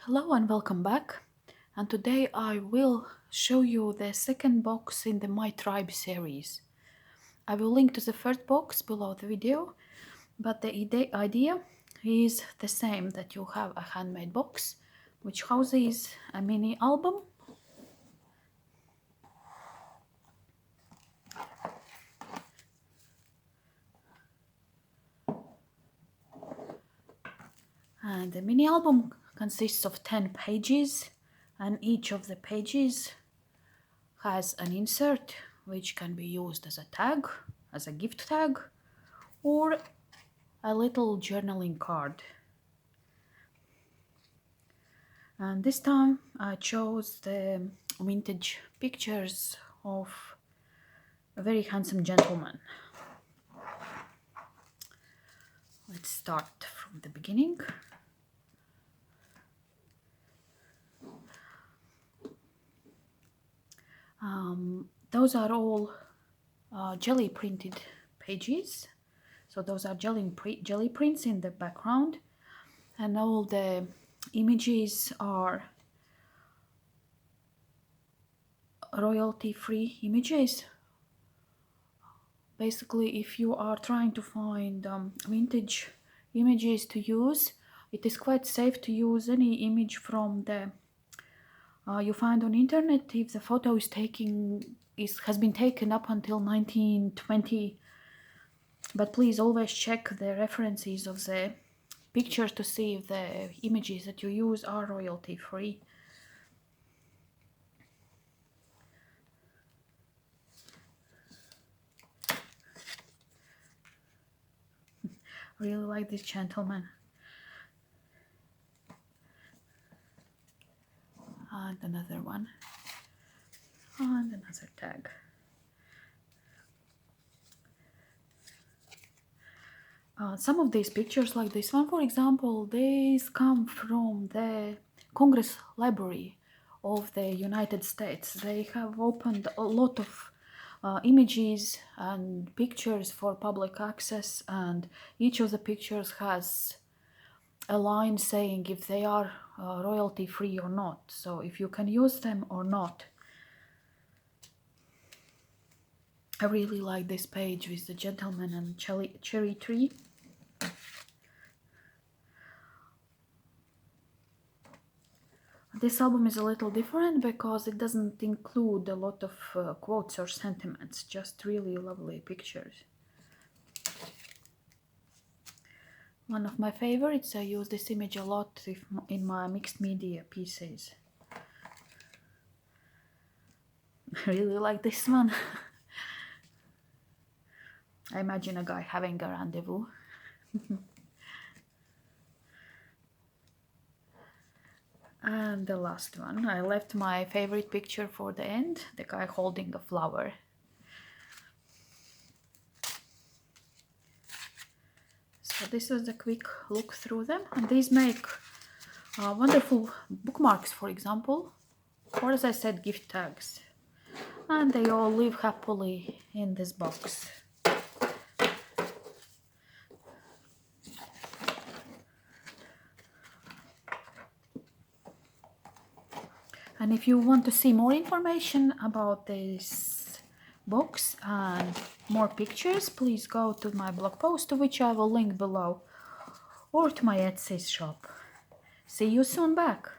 Hello and welcome back, and today I will show you the second box in the My Tribe series. I will link to the first box below the video, but the idea is the same, that you have a handmade box which houses a mini album and the mini album consists of 10 pages, and each of the pages has an insert which can be used as a tag, as a gift tag, or a little journaling card. And this time I chose the vintage pictures of a very handsome gentleman. Let's start from the beginning. Those are all jelly printed pages. So those are jelly prints in the background, and all the images are royalty-free images. Basically, if you are trying to find vintage images to use, it is quite safe to use any image from the you find on internet if the photo has been taken up until 1920. But please always check the references of the pictures to see if the images that you use are royalty free. I really like this gentleman. And another one. And another tag. Some of these pictures, like this one for example, these come from the Congress Library of the United States. They have opened a lot of images and pictures for public access, and each of the pictures has a line saying if they are royalty free or not, so if you can use them or not. I really like this page with the gentleman and cherry tree. This album is a little different because it doesn't include a lot of quotes or sentiments, just really lovely pictures. One of my favorites, I use this image a lot in my mixed media pieces. I really like this one. I imagine a guy having a rendezvous. And the last one, I left my favorite picture for the end, the guy holding a flower. So this is a quick look through them, and these make wonderful bookmarks, for example, or as I said, gift tags. And they all live happily in this box. And if you want to see more information about this box and more pictures, please go to my blog post, to which I will link below, or to my Etsy shop. See you soon back.